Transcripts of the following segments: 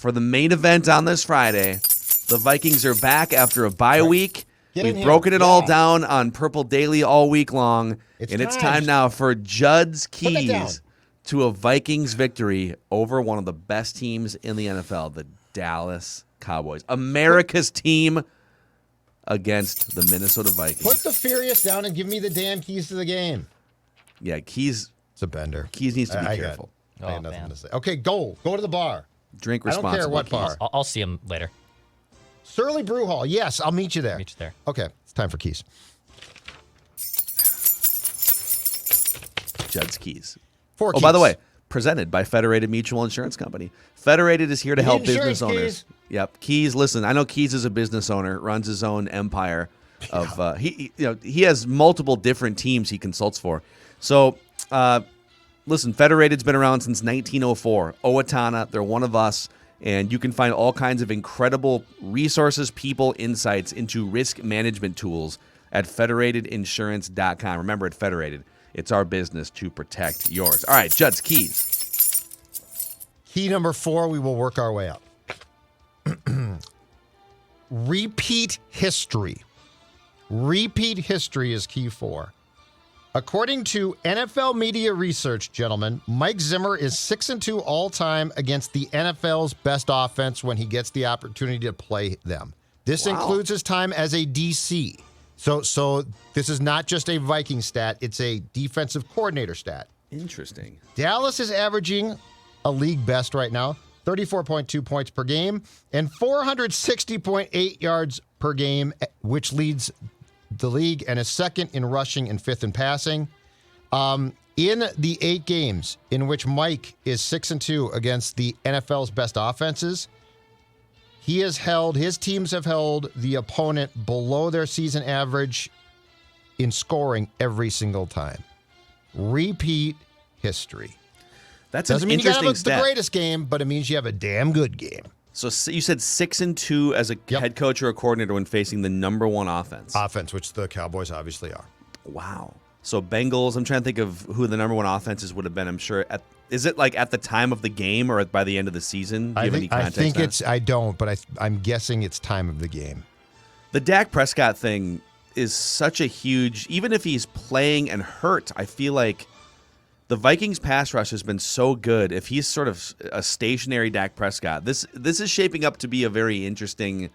for the main event on this Friday. The Vikings are back after a bye week. We've broken it all down on Purple Daily all week long. It's time now for Judd's keys to a Vikings victory over one of the best teams in the NFL, the Dallas Cowboys. America's team against the Minnesota Vikings. Put the Furious down and give me the damn keys to the game. Yeah, Keys. It's a bender. Keys needs to be careful. I have nothing to say. Okay, go to the bar. Drink responsibly. I don't care what bar. I'll see him later. Surly Brew Hall. Yes, I'll meet you there. Meet you there. Okay, it's time for keys. Judd's keys. Four keys. By the way, presented by Federated Mutual Insurance Company. Federated is here to help business owners. Yep. Keys, listen, I know Keys is a business owner, runs his own empire of he has multiple different teams he consults for. So, listen, Federated's been around since 1904. Owatonna, they're one of us, and you can find all kinds of incredible resources, people, insights into risk management tools at federatedinsurance.com. Remember, at Federated, it's our business to protect yours. All right, Judd's keys. Key number 4, we will work our way up. Repeat history. Repeat history is key 4. According to NFL media research, gentlemen, Mike Zimmer is 6-2 all-time against the NFL's best offense when he gets the opportunity to play them. This includes his time as a DC. So this is not just a Viking stat, it's a defensive coordinator stat. Interesting. Dallas is averaging a league best right now, 34.2 points per game and 460.8 yards per game, which leads the league and is second in rushing and fifth in passing. In the 8 games in which Mike is 6-2 against the NFL's best offenses, his teams have held the opponent below their season average in scoring every single time. Repeat history. That's Doesn't an mean interesting you got stat. the greatest game, but it means you have a damn good game. So you said 6-2 as a head coach or a coordinator when facing the number one offense. Offense, which the Cowboys obviously are. Wow. So Bengals, I'm trying to think of who the number one offenses would have been. I'm sure. Is it like at the time of the game or by the end of the season? Do you have any context? I don't, but I'm guessing it's time of the game. The Dak Prescott thing is such a huge, even if he's playing and hurt, I feel like the Vikings pass rush has been so good. If he's sort of a stationary Dak Prescott, this is shaping up to be a very interesting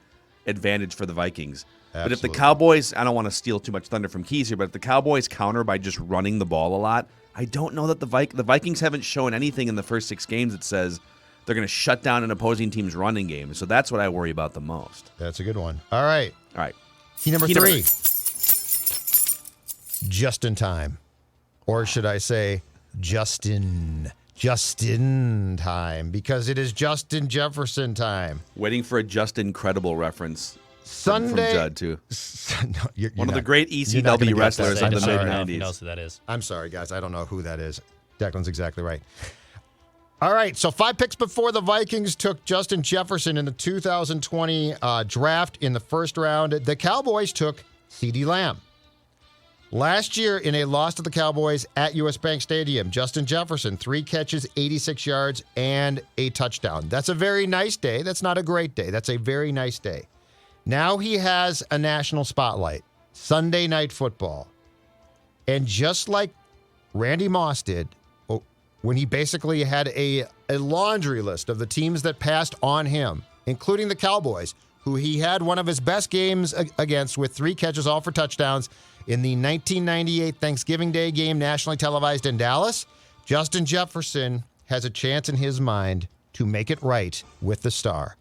advantage for the Vikings. Absolutely. But if the Cowboys, I don't want to steal too much thunder from Keys here, but if the Cowboys counter by just running the ball a lot, I don't know that the Vikings haven't shown anything in the first 6 games that says they're going to shut down an opposing team's running game. So that's what I worry about the most. That's a good one. All right. Key number 3. Just in time. Or should I say just in time, because it is Justin Jefferson time. Waiting for a Just Incredible reference Sunday. from Judd, too. No, you're One of not, the great ECW wrestlers of the mid-90s. He knows who that is. I'm sorry, guys. I don't know who that is. Declan's exactly right. All right, so 5 picks before the Vikings took Justin Jefferson in the 2020 draft in the first round. The Cowboys took CeeDee Lamb. Last year, in a loss to the Cowboys at U.S. Bank Stadium, Justin Jefferson, 3 catches, 86 yards, and a touchdown. That's a very nice day. That's not a great day. That's a very nice day. Now he has a national spotlight, Sunday Night Football. And just like Randy Moss did, when he basically had a laundry list of the teams that passed on him, including the Cowboys, who he had one of his best games against with 3 catches, all for touchdowns, in the 1998 Thanksgiving Day game nationally televised in Dallas, Justin Jefferson has a chance in his mind to make it right with the star.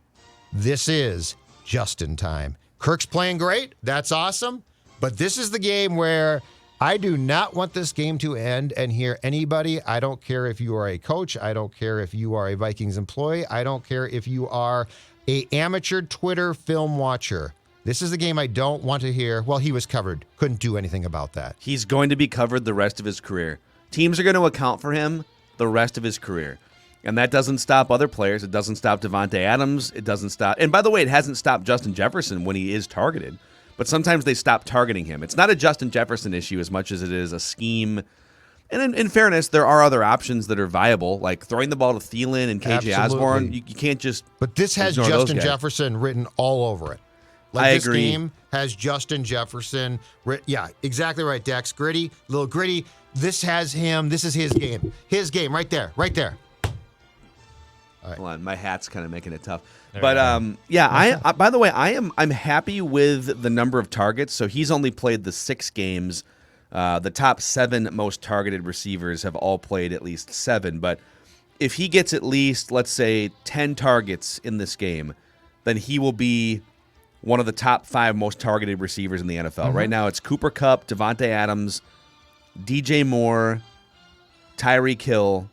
This is just in time. Kirk's playing great. That's awesome. But this is the game where I do not want this game to end and hear anybody. I don't care if you are a coach. I don't care if you are a Vikings employee. I don't care if you are an amateur Twitter film watcher. This is the game I don't want to hear. Well, he was covered. Couldn't do anything about that. He's going to be covered the rest of his career. Teams are going to account for him the rest of his career. And that doesn't stop other players. It doesn't stop Devontae Adams. It doesn't stop. And by the way, it hasn't stopped Justin Jefferson when he is targeted. But sometimes they stop targeting him. It's not a Justin Jefferson issue as much as it is a scheme And in fairness, there are other options that are viable, like throwing the ball to Thielen and KJ Osborne. You can't just. But this has Justin Jefferson written all over it. I this agree. Game has Justin Jefferson. Yeah, exactly right, Dax. Gritty, little gritty. This has him. This is his game. His game right there. Right there. All right. Hold on, my hat's kind of making it tough. But I by the way, I'm happy with the number of targets. So he's only played the 6 games. The top 7 most targeted receivers have all played at least 7. But if he gets at least, let's say, 10 targets in this game, then he will be one of the top 5 most targeted receivers in the NFL. Right now, it's Cooper Kupp, Devontae Adams, DJ Moore, Tyreek Hill,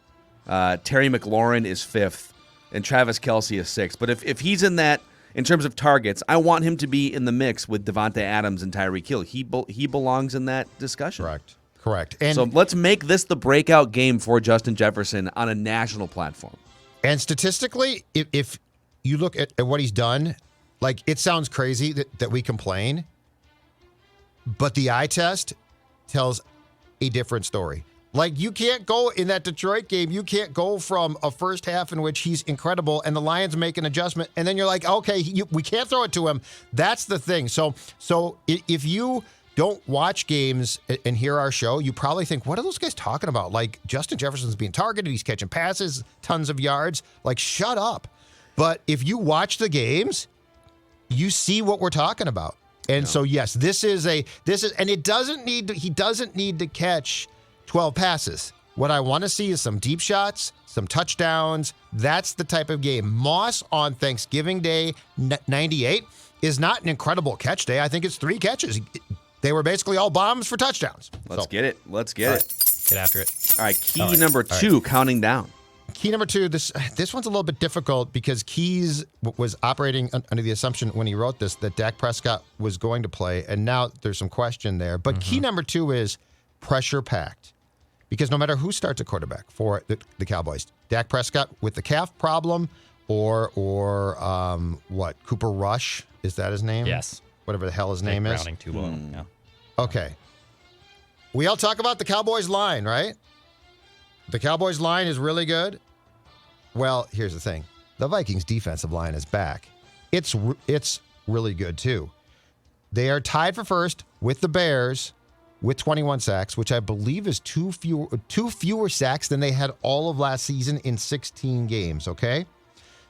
Terry McLaurin is 5th, and Travis Kelce is 6th. But if he's in that, in terms of targets, I want him to be in the mix with Devontae Adams and Tyreek Hill. He belongs in that discussion. Correct. And so let's make this the breakout game for Justin Jefferson on a national platform. And statistically, if you look at what he's done, like, it sounds crazy that we complain, but the eye test tells a different story. Like, you can't go in that Detroit game. You can't go from a first half in which he's incredible and the Lions make an adjustment, and then you're like, okay, we can't throw it to him. That's the thing. So if you don't watch games and hear our show, you probably think, what are those guys talking about? Like, Justin Jefferson's being targeted. He's catching passes, tons of yards. Like, shut up. But if you watch the games, you see what we're talking about. And so, yes, this is, and he doesn't need to catch 12 passes. What I want to see is some deep shots, some touchdowns. That's the type of game. Moss on Thanksgiving Day 98 is not an incredible catch day. I think it's 3 catches. They were basically all bombs for touchdowns. Let's get it. Let's get it. Get after it. All right, key number 2, counting down. Key number 2, this one's a little bit difficult because Keys was operating under the assumption when he wrote this that Dak Prescott was going to play, and now there's some question there. But key number 2 is pressure packed. Because no matter who starts a quarterback for the Cowboys, Dak Prescott with the calf problem or what, Cooper Rush, is that his name? Yes. Whatever the hell his name is. Browning 2-0. Yeah. Okay. We all talk about the Cowboys line, right? The Cowboys line is really good. Well, here's the thing. The Vikings defensive line is back. It's really good too. They are tied for first with the Bears with 21 sacks, which I believe is two fewer sacks than they had all of last season in 16 games, okay?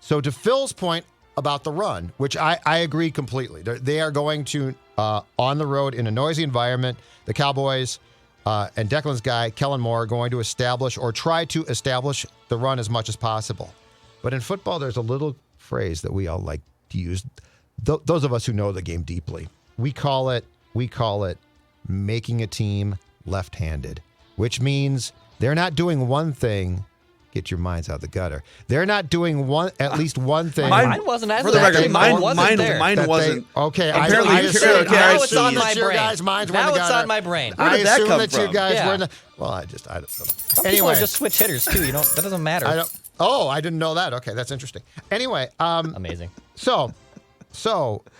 So to Phil's point about the run, which I agree completely. They are going to, on the road in a noisy environment, the Cowboys and Declan's guy, Kellen Moore, are going to establish or try to establish the run as much as possible. But in football, there's a little phrase that we all like to use. Those of us who know the game deeply, we call it making a team left-handed, which means they're not doing one thing. Get your minds out of the gutter. They're not doing at least one thing. Mine wasn't as for the record. Mine wasn't. wasn't. Okay, Apparently, I assume, now it's on my brain. Guys' minds now were it's on my brain. Where did that come that you from? guys were in the. Well, I don't know. Some people are just switch hitters too. You know that doesn't matter. I didn't know that. Okay, that's interesting. Anyway, amazing. So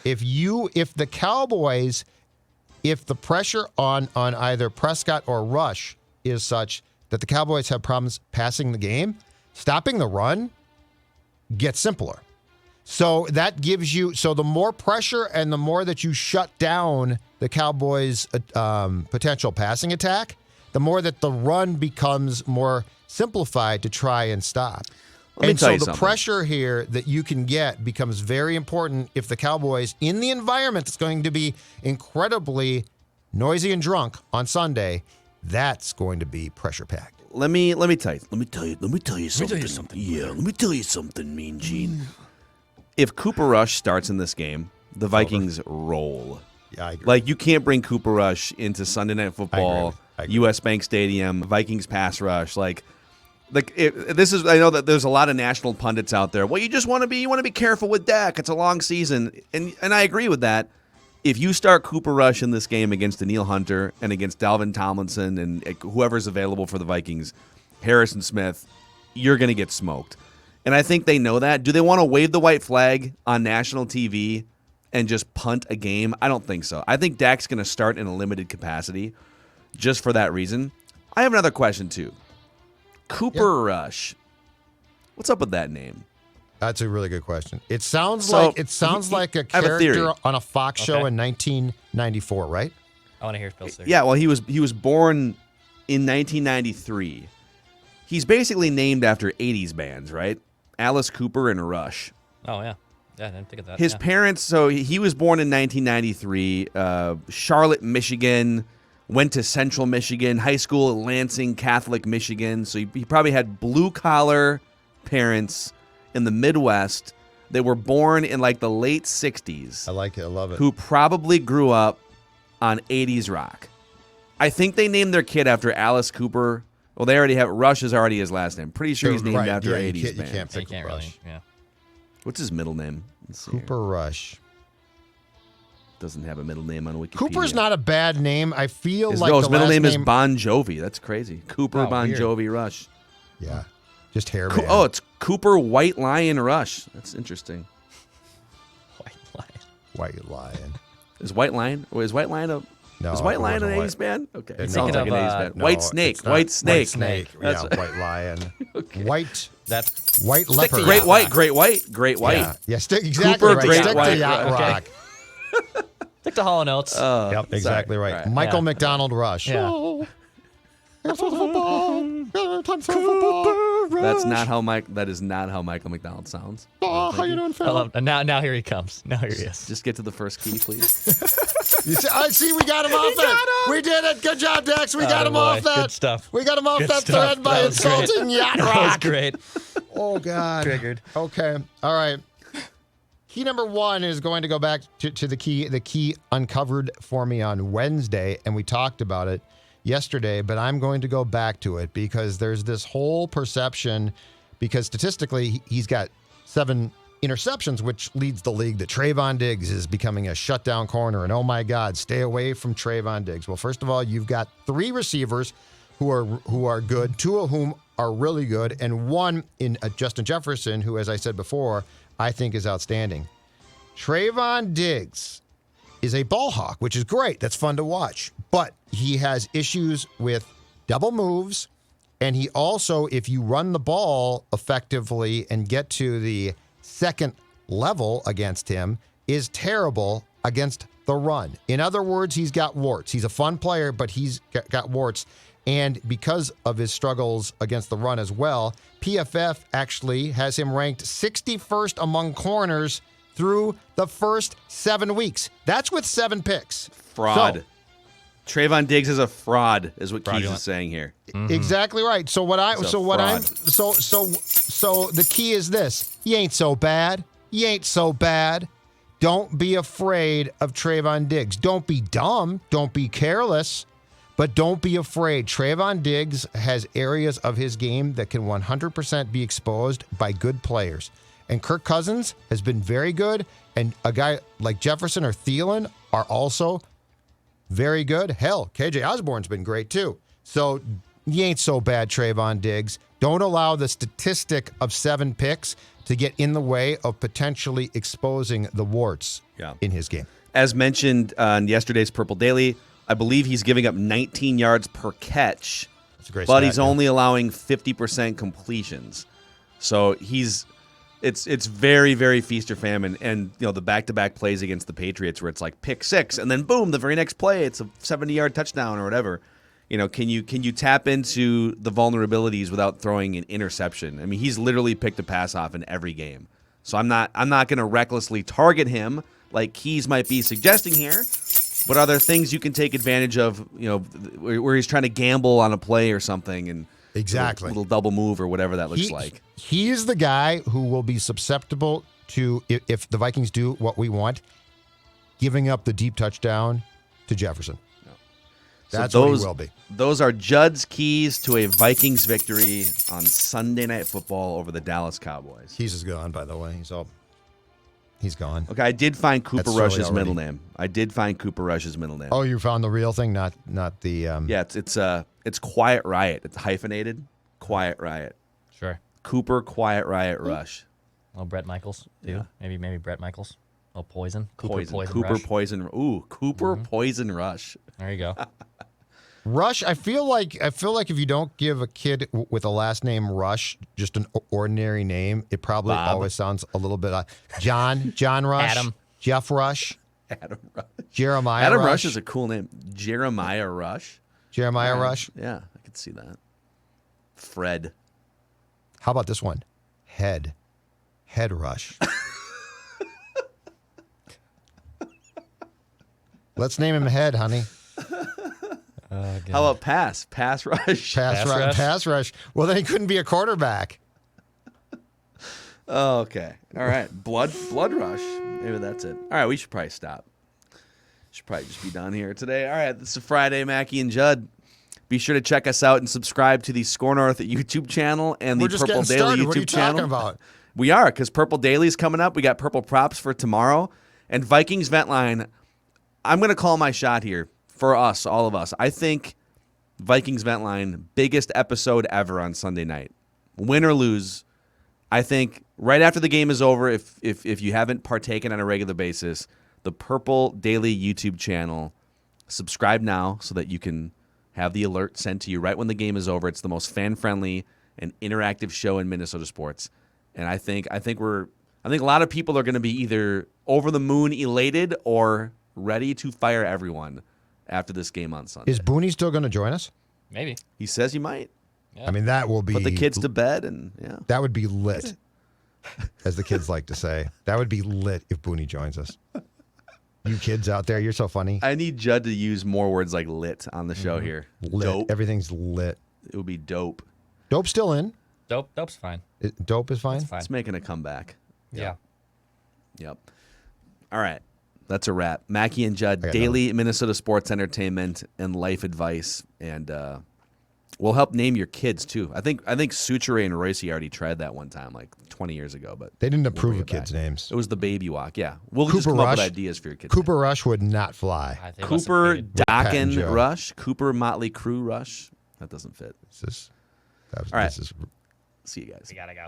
if the Cowboys, if the pressure on either Prescott or Rush is such that the Cowboys have problems passing the game, stopping the run gets simpler. So that gives you, so the more pressure and the more that you shut down the Cowboys' potential passing attack, the more that the run becomes more simplified to try and stop. And so the pressure here that you can get becomes very important if the Cowboys, in the environment that's going to be incredibly noisy and drunk on Sunday, that's going to be pressure packed. Let me tell you something. Yeah, let me tell you something, Mean Gene. If Cooper Rush starts in this game, the Vikings roll. Yeah, I agree. Like, you can't bring Cooper Rush into Sunday Night Football, I agree. U.S. Bank Stadium, Vikings pass rush. I know that there's a lot of national pundits out there. Well, you want to be careful with Dak. It's a long season, and I agree with that. If you start Cooper Rush in this game against Daniil Hunter and against Dalvin Tomlinson and whoever's available for the Vikings, Harrison Smith, you're going to get smoked. And I think they know that. Do they want to wave the white flag on national TV and just punt a game? I don't think so. I think Dak's going to start in a limited capacity just for that reason. I have another question too. Cooper Rush. What's up with that name? That's a really good question. It sounds So, like a I have a theory. character on a Fox show Okay. in 1994, right? I want to hear Phil's theory. Yeah, well, he was born in 1993. He's basically named after 80s bands, right? Alice Cooper and Rush. Oh, yeah. Yeah, I didn't think of that. His yeah. parents, so he was born in 1993, Charlotte, Michigan, went to Central Michigan, high school at Lansing Catholic, Michigan. So he probably had blue-collar parents in the Midwest. They were born in like the late 60s. I like it. I love it. Who probably grew up on 80s rock. I think they named their kid after Alice Cooper. Well, they already have, Rush is already his last name. Pretty sure he's named Right, after yeah, 80s you band. can't So you pick can't Rush. really. Yeah. What's his middle name? Let's see here. Cooper Rush. Doesn't have a middle name on Wikipedia. Cooper's not a bad name. I feel His, like no, his the middle last name is Bon Jovi. That's crazy. Cooper Oh, Bon weird. Jovi Rush. Yeah, just hair. Oh, it's Cooper White Lion Rush. That's interesting. White Lion. White Lion. Is White Lion? Or is White Lion a? No, Is White it Lion an wasn't 80s band? Okay, You're it sounds like thinking an of, 80s band. No, White Snake. it's not. White Snake. White Snake. That's Yeah, White Lion. Okay. White. That's White Stick leopard. to Great Yacht White. Rock. Great White. Great White. Yeah, yeah, stick exactly Cooper, right. Great Stick White. to Yacht Okay. Rock. stick to Hall & Oates. Yep, exactly right. Right. Michael Yeah. McDonald Rush. Yeah. Oh, time for football. Time for football. That's not how Mike. That is not how Michael McDonald sounds. Oh, how you doing, I Phil? love, and now here he comes. Now here he is. Just get to the first key, please. You see, I see. We got him off that. We did it. Good job, Dex. We got him boy. off that. Good stuff. We got him off Good that stuff. thread by That was great. insulting Yacht That was Rock. great. Oh God. Triggered. Okay. All right. Key number one is going to go back to the key. The key uncovered for me on Wednesday, and we talked about it yesterday, but I'm going to go back to it because there's this whole perception, because statistically he's got 7 interceptions, which leads the league, that Trayvon Diggs is becoming a shutdown corner, and oh my God, stay away from Trayvon Diggs. Well, first of all, you've got 3 receivers who are good, 2 of whom are really good, and 1 in Justin Jefferson, who, as I said before, I think is outstanding. Trayvon Diggs is a ball hawk, which is great. That's fun to watch. But he has issues with double moves, and he also, if you run the ball effectively and get to the second level against him, is terrible against the run. In other words, he's got warts. He's a fun player, but he's got warts. And because of his struggles against the run as well, PFF actually has him ranked 61st among corners through the first 7 weeks. That's with 7 picks. Fraud. So, Trayvon Diggs is a fraud, is what Keith Fraudulent. is saying here. Exactly right. So what I It's a so what I'm fraud. so the key is this. You ain't so bad. You ain't so bad. Don't be afraid of Trayvon Diggs. Don't be dumb. Don't be careless. But don't be afraid. Trayvon Diggs has areas of his game that can 100% be exposed by good players. And Kirk Cousins has been very good. And a guy like Jefferson or Thielen are also very good. Hell, KJ Osborne's been great too. So you ain't so bad, Trayvon Diggs. Don't allow the statistic of 7 picks to get in the way of potentially exposing the warts in his game. As mentioned on yesterday's Purple Daily, I believe he's giving up 19 yards per catch, That's a great but stat, he's yeah. only allowing 50% completions. So it's very, very feast or famine. And the back-to-back plays against the Patriots where it's like pick 6, and then boom, the very next play it's a 70-yard touchdown or whatever. Can you tap into the vulnerabilities without throwing an interception? I mean, he's literally picked a pass off in every game. So I'm not going to recklessly target him like Keys might be suggesting here. But are there things you can take advantage of, where he's trying to gamble on a play or something and Exactly. little double move or whatever that looks like? He is the guy who will be susceptible to, if the Vikings do what we want, giving up the deep touchdown to Jefferson. That's what he will be. Those are Judd's keys to a Vikings victory on Sunday Night Football over the Dallas Cowboys. He's gone, by the way. He's gone. Okay, I did find Cooper That's Rush's silly middle already. name. Oh, you found the real thing, not the. Yeah, it's Quiet Riot. It's hyphenated. Quiet Riot. Sure. Cooper Quiet Riot Rush. Oh, Brett Michaels, too. Yeah. Maybe Brett Michaels. Oh, Poison. Cooper Poison. Poison Cooper Rush. Poison. Ooh, Cooper Poison Rush. There you go. Rush. I feel like if you don't give a kid with a last name Rush just an ordinary name, it probably Bob. always sounds a little bit John Rush, Adam. Jeff Rush, Adam Rush. Jeremiah. Adam Rush is a cool name. Jeremiah Rush. Jeremiah Rush. Yeah, I could see that. Fred. How about this one? Head Rush. Let's name him Head, honey. How about Pass? Pass Rush. Pass rush. Well, then he couldn't be a quarterback. Oh, okay. All right. Blood Rush. Maybe that's it. All right, we should probably stop. Should probably just be done here today. All right, this is Friday, Mackie and Judd. Be sure to check us out and subscribe to the SKOR North YouTube channel and the We're just Purple getting Daily started. YouTube What are you channel. talking about? We are, because Purple Daily is coming up. We got Purple Props for tomorrow. And Vikings Vent Line, I'm going to call my shot here for us, all of us. I think Vikings Vent Line, biggest episode ever on Sunday night. Win or lose, I think right after the game is over, if you haven't partaken on a regular basis, the Purple Daily YouTube channel, subscribe now so that you can have the alert sent to you right when the game is over. It's the most fan-friendly and interactive show in Minnesota sports. And I think a lot of people are going to be either over the moon elated or ready to fire everyone after this game on Sunday. Is Booney still going to join us? Maybe. He says he might. Yeah. I mean, that will be Put the kids to bed and yeah. That would be lit, as the kids like to say. That would be lit if Booney joins us. You kids out there, you're so funny. I need Judd to use more words like lit on the show here. Lit. Dope. Everything's lit. It would be dope. Dope's still in. Dope's fine. Dope is fine. It's fine. It's making a comeback. Yeah. Yep. All right. That's a wrap. Mackie and Judd, I got daily Minnesota sports entertainment and life advice. And we'll help name your kids, too. I think Suchere and Royce already tried that one time, like 20, years ago. But They didn't we'll approve bring of it back. kids' names. It was the baby walk, yeah. We'll just Cooper come up with Rush. ideas for your kids. Cooper Rush would not fly. They must have Cooper hated- Pat and Dokken Joe. Rush. Cooper Motley Crue Rush. That doesn't fit. All right. See you guys. We gotta go.